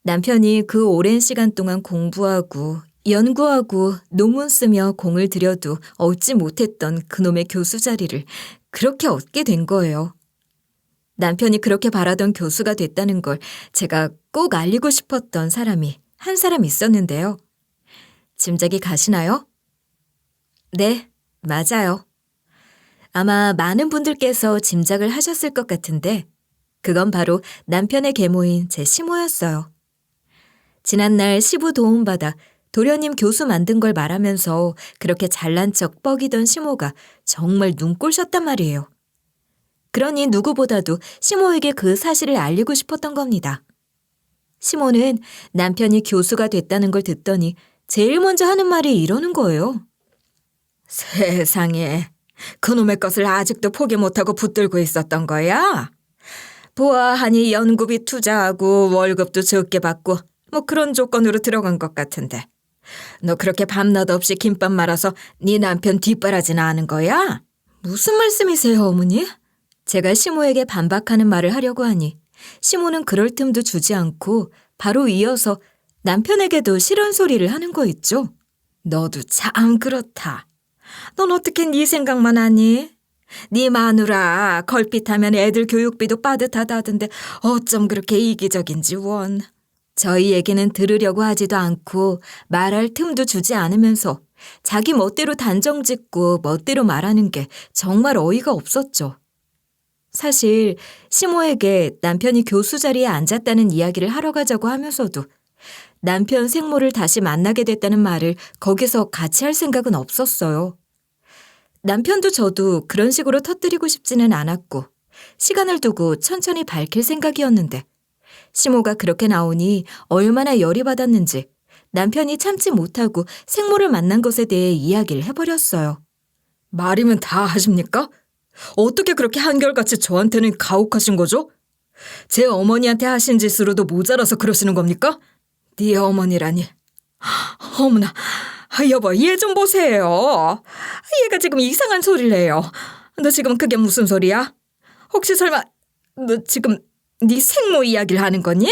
남편이 그 오랜 시간 동안 공부하고 연구하고 논문 쓰며 공을 들여도 얻지 못했던 그놈의 교수 자리를 그렇게 얻게 된 거예요. 남편이 그렇게 바라던 교수가 됐다는 걸 제가 꼭 알리고 싶었던 사람이 한 사람 있었는데요. 짐작이 가시나요? 네, 맞아요. 아마 많은 분들께서 짐작을 하셨을 것 같은데 그건 바로 남편의 계모인 제 시모였어요. 지난날 시부 도움받아 도련님 교수 만든 걸 말하면서 그렇게 잘난 척 뻐기던 시모가 정말 눈꼴셨단 말이에요. 그러니 누구보다도 시모에게 그 사실을 알리고 싶었던 겁니다. 시모는 남편이 교수가 됐다는 걸 듣더니 제일 먼저 하는 말이 이러는 거예요. 세상에, 그놈의 것을 아직도 포기 못하고 붙들고 있었던 거야? 보아하니 연구비 투자하고 월급도 적게 받고 뭐 그런 조건으로 들어간 것 같은데 너 그렇게 밤낮 없이 김밥 말아서 네 남편 뒷바라지나 하는 거야? 무슨 말씀이세요, 어머니? 제가 시모에게 반박하는 말을 하려고 하니 시모는 그럴 틈도 주지 않고 바로 이어서 남편에게도 싫은 소리를 하는 거 있죠. 너도 참 그렇다. 넌 어떻게 네 생각만 하니? 네 마누라 걸핏하면 애들 교육비도 빠듯하다던데 어쩜 그렇게 이기적인지 원. 저희 얘기는 들으려고 하지도 않고 말할 틈도 주지 않으면서 자기 멋대로 단정짓고 멋대로 말하는 게 정말 어이가 없었죠. 사실 시모에게 남편이 교수 자리에 앉았다는 이야기를 하러 가자고 하면서도 남편 생모를 다시 만나게 됐다는 말을 거기서 같이 할 생각은 없었어요. 남편도 저도 그런 식으로 터뜨리고 싶지는 않았고 시간을 두고 천천히 밝힐 생각이었는데 시모가 그렇게 나오니 얼마나 열이 받았는지 남편이 참지 못하고 생모를 만난 것에 대해 이야기를 해버렸어요. 말이면 다 하십니까? 어떻게 그렇게 한결같이 저한테는 가혹하신 거죠? 제 어머니한테 하신 짓으로도 모자라서 그러시는 겁니까? 네 어머니라니. 어머나, 여보, 얘 좀 보세요. 얘가 지금 이상한 소리를 해요. 너 지금 그게 무슨 소리야? 혹시 설마 너 지금 네 생모 이야기를 하는 거니?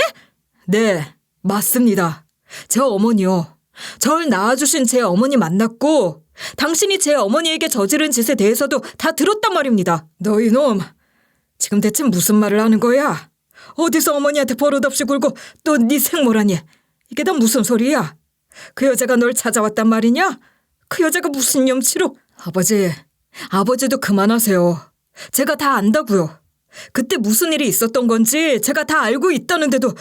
네, 맞습니다. 제 어머니요. 절 낳아주신 제 어머니 만났고 당신이 제 어머니에게 저지른 짓에 대해서도 다 들었단 말입니다. 너 이놈, 지금 대체 무슨 말을 하는 거야? 어디서 어머니한테 버릇없이 굴고 또 네 생모라니. 이게 다 무슨 소리야? 그 여자가 널 찾아왔단 말이냐? 그 여자가 무슨 염치로? 아버지도 그만하세요. 제가 다 안다고요. 그때 무슨 일이 있었던 건지 제가 다 알고 있다는데도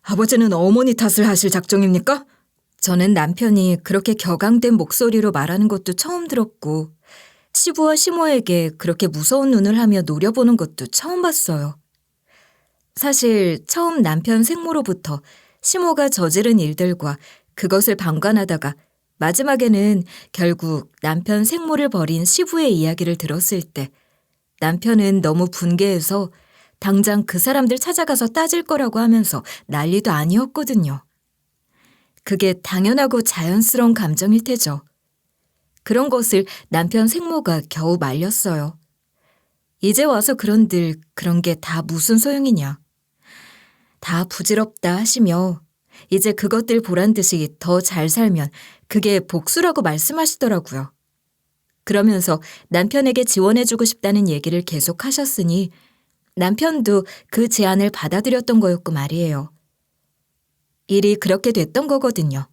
아버지는 어머니 탓을 하실 작정입니까? 저는 남편이 그렇게 격앙된 목소리로 말하는 것도 처음 들었고 시부와 시모에게 그렇게 무서운 눈을 하며 노려보는 것도 처음 봤어요. 사실 처음 남편 생모로부터 시모가 저지른 일들과 그것을 방관하다가 마지막에는 결국 남편 생모를 버린 시부의 이야기를 들었을 때 남편은 너무 분개해서 당장 그 사람들 찾아가서 따질 거라고 하면서 난리도 아니었거든요. 그게 당연하고 자연스러운 감정일 테죠. 그런 것을 남편 생모가 겨우 말렸어요. 이제 와서 그런들 그런 게 다 무슨 소용이냐. 다 부질없다 하시며 이제 그것들 보란 듯이 더 잘 살면 그게 복수라고 말씀하시더라고요. 그러면서 남편에게 지원해주고 싶다는 얘기를 계속 하셨으니 남편도 그 제안을 받아들였던 거였고 말이에요. 일이 그렇게 됐던 거거든요.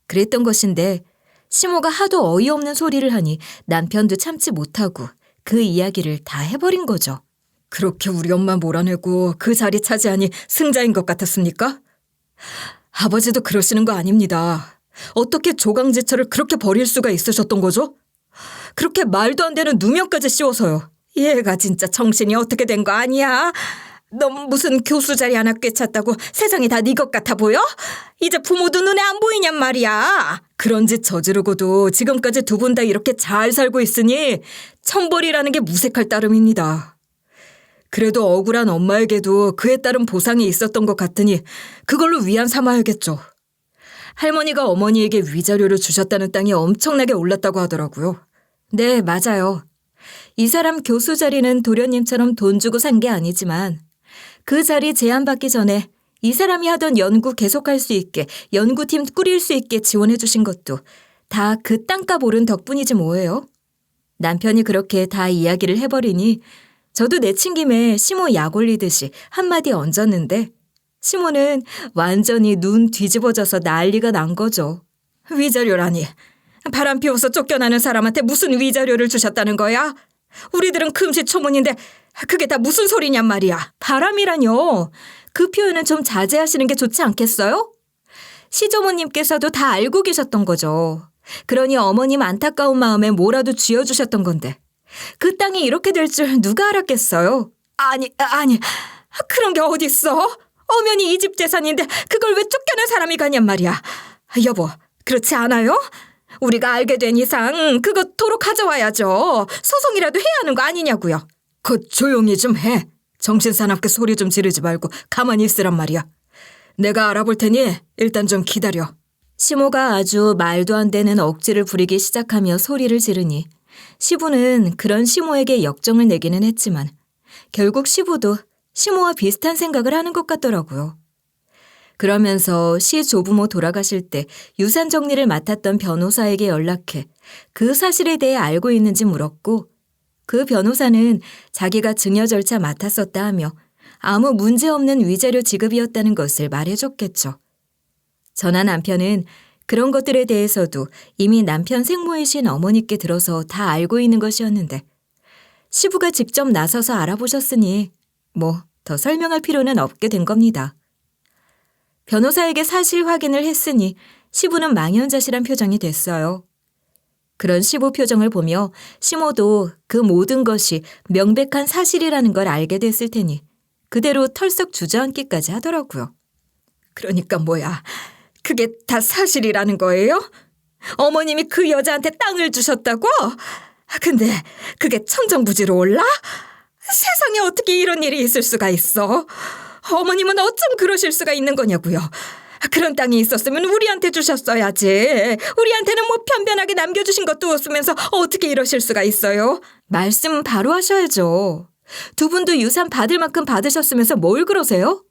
그랬던 것인데 시모가 하도 어이없는 소리를 하니 남편도 참지 못하고 그 이야기를 다 해버린 거죠. 그렇게 우리 엄마 몰아내고 그 자리 차지하니 승자인 것 같았습니까? 아버지도 그러시는 거 아닙니다. 어떻게 조강지처를 그렇게 버릴 수가 있으셨던 거죠? 그렇게 말도 안 되는 누명까지 씌워서요. 얘가 진짜 정신이 어떻게 된 거 아니야? 너 무슨 교수 자리 하나 꿰찼다고 세상이 다 네 것 같아 보여? 이제 부모도 눈에 안 보이냔 말이야. 그런 짓 저지르고도 지금까지 두 분 다 이렇게 잘 살고 있으니 천벌이라는 게 무색할 따름입니다. 그래도 억울한 엄마에게도 그에 따른 보상이 있었던 것 같으니 그걸로 위안 삼아야겠죠. 할머니가 어머니에게 위자료를 주셨다는 땅이 엄청나게 올랐다고 하더라고요. 네, 맞아요. 이 사람 교수 자리는 도련님처럼 돈 주고 산 게 아니지만 그 자리 제안받기 전에 이 사람이 하던 연구 계속할 수 있게 연구팀 꾸릴 수 있게 지원해 주신 것도 다 그 땅값 오른 덕분이지 뭐예요. 남편이 그렇게 다 이야기를 해버리니 저도 내친 김에 시모 약 올리듯이 한마디 얹었는데 시모는 완전히 눈 뒤집어져서 난리가 난 거죠. 위자료라니. 바람 피워서 쫓겨나는 사람한테 무슨 위자료를 주셨다는 거야? 우리들은 금시초문인데 그게 다 무슨 소리냔 말이야. 바람이라뇨. 그 표현은 좀 자제하시는 게 좋지 않겠어요? 시조모님께서도 다 알고 계셨던 거죠. 그러니 어머님 안타까운 마음에 뭐라도 쥐어주셨던 건데 그 땅이 이렇게 될 줄 누가 알았겠어요? 아니 그런 게 어딨어? 엄연히 이 집 재산인데 그걸 왜 쫓겨난 사람이 가냔 말이야. 여보, 그렇지 않아요? 우리가 알게 된 이상 그거 도로 가져와야죠. 소송이라도 해야 하는 거 아니냐고요. 곧 조용히 좀 해. 정신사납게 소리 좀 지르지 말고 가만히 있으란 말이야. 내가 알아볼 테니 일단 좀 기다려. 시모가 아주 말도 안 되는 억지를 부리기 시작하며 소리를 지르니 시부는 그런 시모에게 역정을 내기는 했지만 결국 시부도 시모와 비슷한 생각을 하는 것 같더라고요. 그러면서 시 조부모 돌아가실 때 유산 정리를 맡았던 변호사에게 연락해 그 사실에 대해 알고 있는지 물었고 그 변호사는 자기가 증여 절차 맡았었다 하며 아무 문제 없는 위자료 지급이었다는 것을 말해줬겠죠. 저나 남편은 그런 것들에 대해서도 이미 남편 생모이신 어머니께 들어서 다 알고 있는 것이었는데 시부가 직접 나서서 알아보셨으니 뭐 더 설명할 필요는 없게 된 겁니다. 변호사에게 사실 확인을 했으니 시부는 망연자실한 표정이 됐어요. 그런 시부 표정을 보며 시모도 그 모든 것이 명백한 사실이라는 걸 알게 됐을 테니 그대로 털썩 주저앉기까지 하더라고요. 그러니까 뭐야, 그게 다 사실이라는 거예요? 어머님이 그 여자한테 땅을 주셨다고? 근데 그게 천정부지로 올라? 세상에 어떻게 이런 일이 있을 수가 있어? 어머님은 어쩜 그러실 수가 있는 거냐고요. 그런 땅이 있었으면 우리한테 주셨어야지. 우리한테는 뭐 편변하게 남겨주신 것도 없으면서 어떻게 이러실 수가 있어요? 말씀 바로 하셔야죠. 두 분도 유산 받을 만큼 받으셨으면서 뭘 그러세요?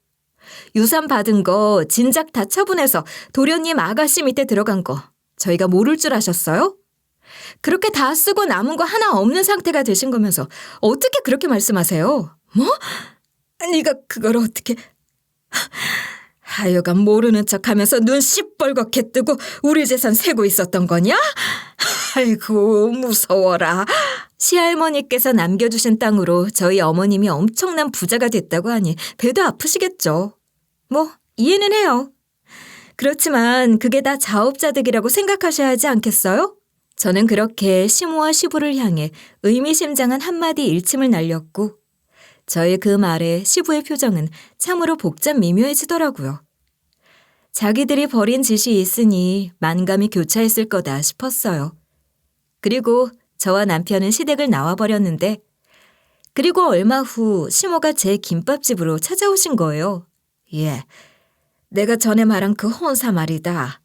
유산 받은 거 진작 다 처분해서 도련님 아가씨 밑에 들어간 거 저희가 모를 줄 아셨어요? 그렇게 다 쓰고 남은 거 하나 없는 상태가 되신 거면서 어떻게 그렇게 말씀하세요? 뭐? 네가 그걸 어떻게... 하여간 모르는 척하면서 눈 시뻘겋게 뜨고 우리 재산 세고 있었던 거냐? 아이고 무서워라. 시할머니께서 남겨주신 땅으로 저희 어머님이 엄청난 부자가 됐다고 하니 배도 아프시겠죠. 뭐 이해는 해요. 그렇지만 그게 다 자업자득이라고 생각하셔야 하지 않겠어요? 저는 그렇게 시모와 시부를 향해 의미심장한 한마디 일침을 날렸고 저의 그 말에 시부의 표정은 참으로 복잡 미묘해지더라고요. 자기들이 벌인 짓이 있으니 만감이 교차했을 거다 싶었어요. 그리고 저와 남편은 시댁을 나와버렸는데 그리고 얼마 후 시모가 제 김밥집으로 찾아오신 거예요. 예, 내가 전에 말한 그 혼사 말이다.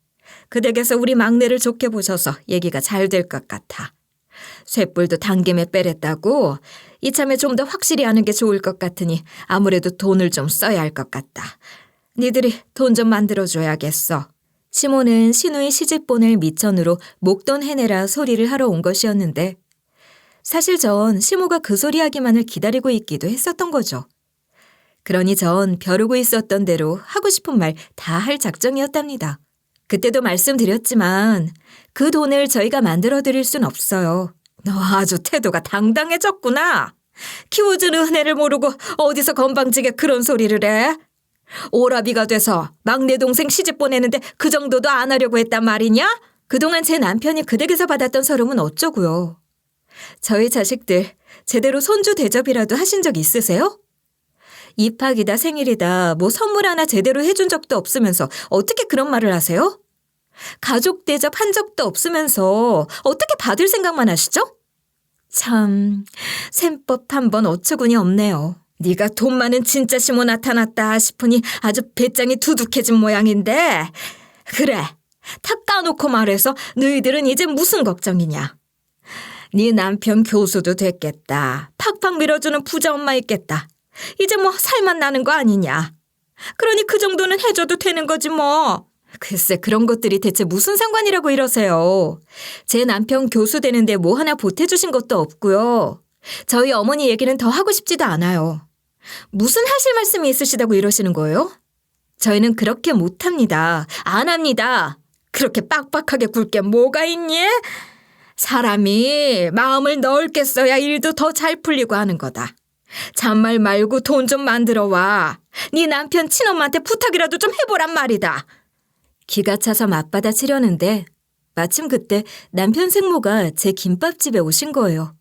그 댁에서 우리 막내를 좋게 보셔서 얘기가 잘 될 것 같아. 쇳불도 당김에 빼랬다고 이참에 좀 더 확실히 하는 게 좋을 것 같으니 아무래도 돈을 좀 써야 할 것 같다. 니들이 돈 좀 만들어줘야겠어. 시모는 시누이 시집보낼 미천으로 목돈 해내라 소리를 하러 온 것이었는데 사실 전 시모가 그 소리 하기만을 기다리고 있기도 했었던 거죠. 그러니 전 벼르고 있었던 대로 하고 싶은 말 다 할 작정이었답니다. 그때도 말씀드렸지만 그 돈을 저희가 만들어드릴 순 없어요. 너 아주 태도가 당당해졌구나. 키워주는 은혜를 모르고 어디서 건방지게 그런 소리를 해? 오라비가 돼서 막내 동생 시집 보내는데 그 정도도 안 하려고 했단 말이냐? 그동안 제 남편이 그 댁에서 받았던 서름은 어쩌고요. 저희 자식들 제대로 손주 대접이라도 하신 적 있으세요? 입학이다 생일이다 뭐 선물 하나 제대로 해준 적도 없으면서 어떻게 그런 말을 하세요? 가족 대접 한 적도 없으면서 어떻게 받을 생각만 하시죠? 참 셈법 한번 어처구니 없네요. 네가 돈 많은 진짜 시모 나타났다 싶으니 아주 배짱이 두둑해진 모양인데 그래 탁 까놓고 말해서 너희들은 이제 무슨 걱정이냐. 네 남편 교수도 됐겠다. 팍팍 밀어주는 부자 엄마 있겠다. 이제 뭐 살만 나는 거 아니냐. 그러니 그 정도는 해줘도 되는 거지 뭐. 글쎄 그런 것들이 대체 무슨 상관이라고 이러세요. 제 남편 교수 되는데 뭐 하나 보태주신 것도 없고요. 저희 어머니 얘기는 더 하고 싶지도 않아요. 무슨 하실 말씀이 있으시다고 이러시는 거예요? 저희는 그렇게 못합니다. 안 합니다. 그렇게 빡빡하게 굴 게 뭐가 있니? 사람이 마음을 넓게 써야 일도 더 잘 풀리고 하는 거다. 잔말 말고 돈 좀 만들어 와. 네 남편 친엄마한테 부탁이라도 좀 해보란 말이다. 기가 차서 맞받아치려는데 마침 그때 남편 생모가 제 김밥집에 오신 거예요.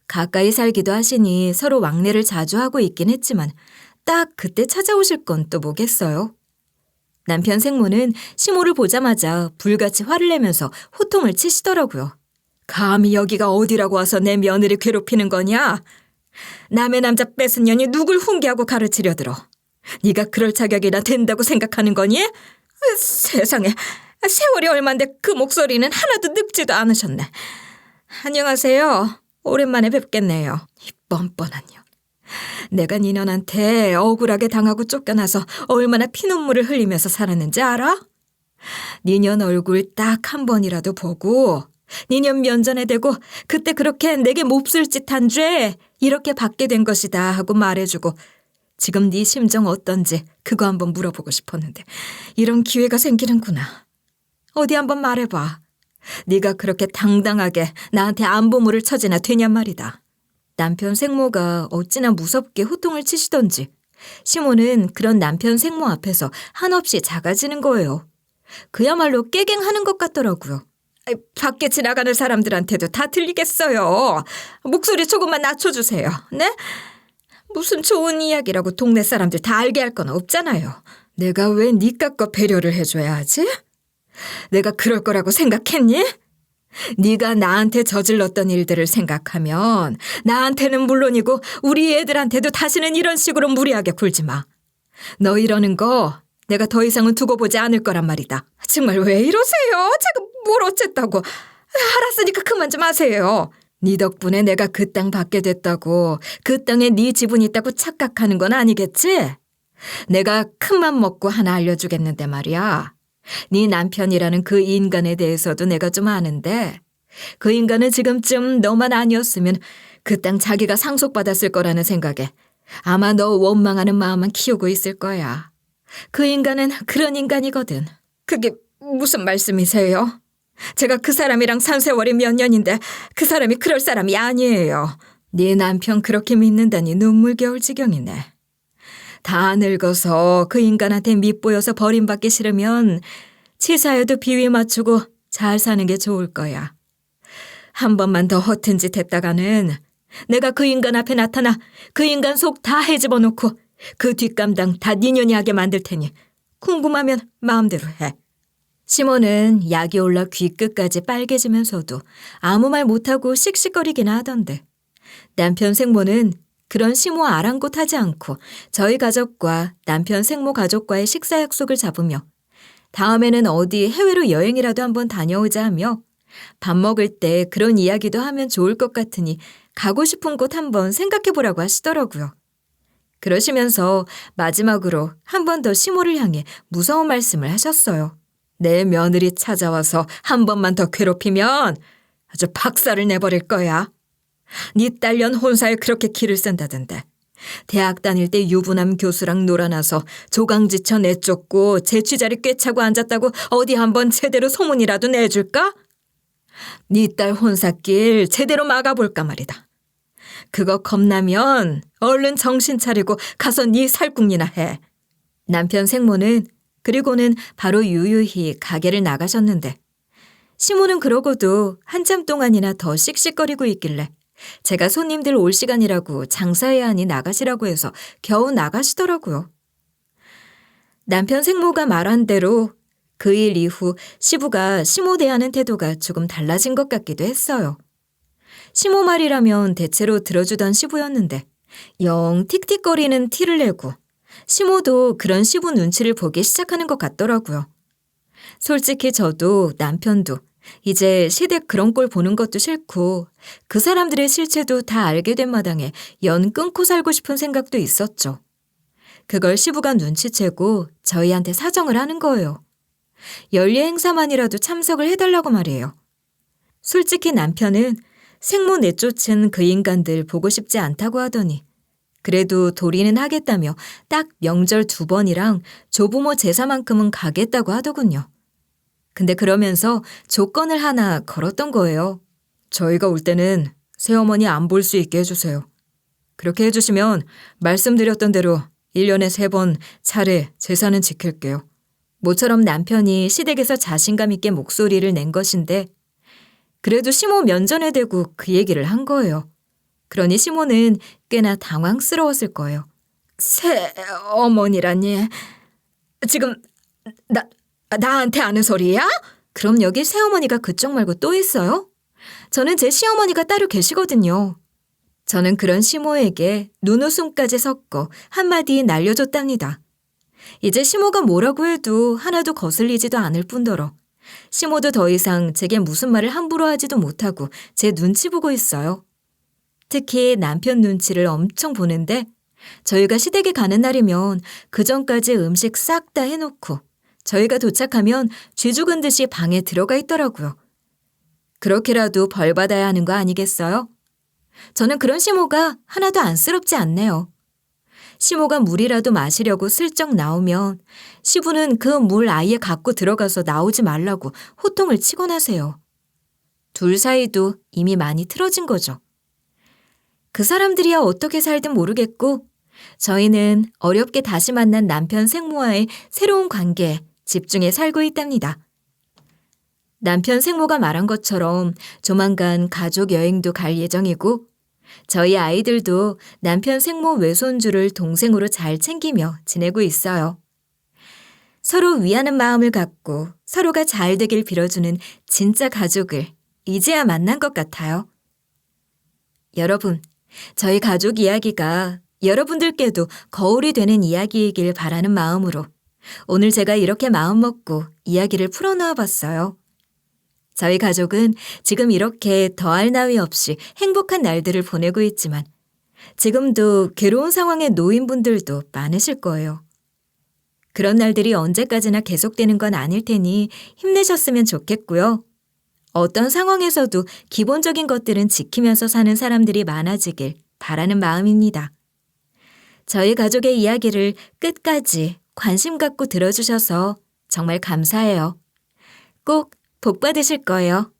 가까이 살기도 하시니 서로 왕래를 자주 하고 있긴 했지만 딱 그때 찾아오실 건 또 뭐겠어요. 남편 생모는 시모를 보자마자 불같이 화를 내면서 호통을 치시더라고요. 감히 여기가 어디라고 와서 내 며느리 괴롭히는 거냐? 남의 남자 뺏은 년이 누굴 훈계하고 가르치려 들어. 네가 그럴 자격이나 된다고 생각하는 거니? 세상에, 세월이 얼만데 그 목소리는 하나도 늙지도 않으셨네. 안녕하세요. 오랜만에 뵙겠네요. 이 뻔뻔한 년. 내가 니년한테 억울하게 당하고 쫓겨나서 얼마나 피눈물을 흘리면서 살았는지 알아? 니년 얼굴 딱 한 번이라도 보고 니년 면전에 대고 그때 그렇게 내게 몹쓸 짓 한 죄 이렇게 받게 된 것이다 하고 말해주고 지금 네 심정 어떤지 그거 한번 물어보고 싶었는데 이런 기회가 생기는구나. 어디 한번 말해봐. 네가 그렇게 당당하게 나한테 안보물을 처지나 되냔 말이다. 남편 생모가 어찌나 무섭게 호통을 치시던지 시모는 그런 남편 생모 앞에서 한없이 작아지는 거예요. 그야말로 깨갱하는 것 같더라고요. 밖에 지나가는 사람들한테도 다 들리겠어요. 목소리 조금만 낮춰주세요. 네? 무슨 좋은 이야기라고 동네 사람들 다 알게 할 건 없잖아요. 내가 왜 니까 거 배려를 해줘야 하지? 내가 그럴 거라고 생각했니? 네가 나한테 저질렀던 일들을 생각하면 나한테는 물론이고 우리 애들한테도 다시는 이런 식으로 무리하게 굴지 마. 너 이러는 거 내가 더 이상은 두고 보지 않을 거란 말이다. 정말 왜 이러세요? 제가 뭘 어쨌다고. 알았으니까 그만 좀 하세요. 네 덕분에 내가 그 땅 받게 됐다고 그 땅에 네 지분이 있다고 착각하는 건 아니겠지? 내가 큰맘 먹고 하나 알려주겠는데 말이야. 네 남편이라는 그 인간에 대해서도 내가 좀 아는데 그 인간은 지금쯤 너만 아니었으면 그 땅 자기가 상속받았을 거라는 생각에 아마 너 원망하는 마음만 키우고 있을 거야. 그 인간은 그런 인간이거든. 그게 무슨 말씀이세요? 제가 그 사람이랑 산 세월이 몇 년인데 그 사람이 그럴 사람이 아니에요. 네 남편 그렇게 믿는다니 눈물겨울 지경이네. 다 늙어서 그 인간한테 밉보여서 버림받기 싫으면 치사해도 비위 맞추고 잘 사는 게 좋을 거야. 한 번만 더 허튼 짓 했다가는 내가 그 인간 앞에 나타나 그 인간 속 다 헤집어 놓고 그 뒷감당 다 니년이 하게 만들 테니 궁금하면 마음대로 해. 시몬은 약이 올라 귀끝까지 빨개지면서도 아무 말 못하고 씩씩거리긴 하던데 남편 생모는 그런 시모 아랑곳하지 않고 저희 가족과 남편 생모 가족과의 식사 약속을 잡으며 다음에는 어디 해외로 여행이라도 한번 다녀오자 하며 밥 먹을 때 그런 이야기도 하면 좋을 것 같으니 가고 싶은 곳 한번 생각해 보라고 하시더라고요. 그러시면서 마지막으로 한 번 더 시모를 향해 무서운 말씀을 하셨어요. 내 며느리 찾아와서 한 번만 더 괴롭히면 아주 박살을 내버릴 거야. 네 딸년 혼사에 그렇게 기를 쓴다던데. 대학 다닐 때 유부남 교수랑 놀아나서 조강지쳐 내쫓고 재취자리 꿰차고 앉았다고 어디 한번 제대로 소문이라도 내줄까? 네 딸 혼사길 제대로 막아볼까 말이다. 그거 겁나면 얼른 정신 차리고 가서 네 살궁리나 해. 남편 생모는 그리고는 바로 유유히 가게를 나가셨는데 시모는 그러고도 한참 동안이나 더 씩씩거리고 있길래 제가 손님들 올 시간이라고 장사해야 하니 나가시라고 해서 겨우 나가시더라고요. 남편 생모가 말한 대로 그 일 이후 시부가 시모 대하는 태도가 조금 달라진 것 같기도 했어요. 시모 말이라면 대체로 들어주던 시부였는데 영 틱틱거리는 티를 내고 시모도 그런 시부 눈치를 보기 시작하는 것 같더라고요. 솔직히 저도 남편도 이제 시댁 그런 꼴 보는 것도 싫고 그 사람들의 실체도 다 알게 된 마당에 연 끊고 살고 싶은 생각도 있었죠. 그걸 시부가 눈치채고 저희한테 사정을 하는 거예요. 연례 행사만이라도 참석을 해달라고 말이에요. 솔직히 남편은 생모 내쫓은 그 인간들 보고 싶지 않다고 하더니 그래도 도리는 하겠다며 딱 명절 2번이랑 조부모 제사만큼은 가겠다고 하더군요. 근데 그러면서 조건을 하나 걸었던 거예요. 저희가 올 때는 새어머니 안 볼 수 있게 해주세요. 그렇게 해주시면 말씀드렸던 대로 1년에 3번 차례 제사는 지킬게요. 모처럼 남편이 시댁에서 자신감 있게 목소리를 낸 것인데 그래도 시모 면전에 대고 그 얘기를 한 거예요. 그러니 시모는 꽤나 당황스러웠을 거예요. 새어머니라니. 지금 나한테 하는 소리야? 그럼 여기 새어머니가 그쪽 말고 또 있어요? 저는 제 시어머니가 따로 계시거든요. 저는 그런 시모에게 눈웃음까지 섞어 한마디 날려줬답니다. 이제 시모가 뭐라고 해도 하나도 거슬리지도 않을 뿐더러 시모도 더 이상 제게 무슨 말을 함부로 하지도 못하고 제 눈치 보고 있어요. 특히 남편 눈치를 엄청 보는데 저희가 시댁에 가는 날이면 그전까지 음식 싹 다 해놓고 저희가 도착하면 쥐 죽은 듯이 방에 들어가 있더라고요. 그렇게라도 벌 받아야 하는 거 아니겠어요? 저는 그런 시모가 하나도 안쓰럽지 않네요. 시모가 물이라도 마시려고 슬쩍 나오면 시부는 그 물 아예 갖고 들어가서 나오지 말라고 호통을 치곤 하세요. 둘 사이도 이미 많이 틀어진 거죠. 그 사람들이야 어떻게 살든 모르겠고 저희는 어렵게 다시 만난 남편 생모와의 새로운 관계에 집중해 살고 있답니다. 남편 생모가 말한 것처럼 조만간 가족 여행도 갈 예정이고 저희 아이들도 남편 생모 외손주를 동생으로 잘 챙기며 지내고 있어요. 서로 위하는 마음을 갖고 서로가 잘 되길 빌어주는 진짜 가족을 이제야 만난 것 같아요. 여러분, 저희 가족 이야기가 여러분들께도 거울이 되는 이야기이길 바라는 마음으로 오늘 제가 이렇게 마음먹고 이야기를 풀어놓아 봤어요. 저희 가족은 지금 이렇게 더할 나위 없이 행복한 날들을 보내고 있지만 지금도 괴로운 상황에 놓인 분들도 많으실 거예요. 그런 날들이 언제까지나 계속되는 건 아닐 테니 힘내셨으면 좋겠고요. 어떤 상황에서도 기본적인 것들은 지키면서 사는 사람들이 많아지길 바라는 마음입니다. 저희 가족의 이야기를 끝까지 관심 갖고 들어주셔서 정말 감사해요. 꼭 복 받으실 거예요.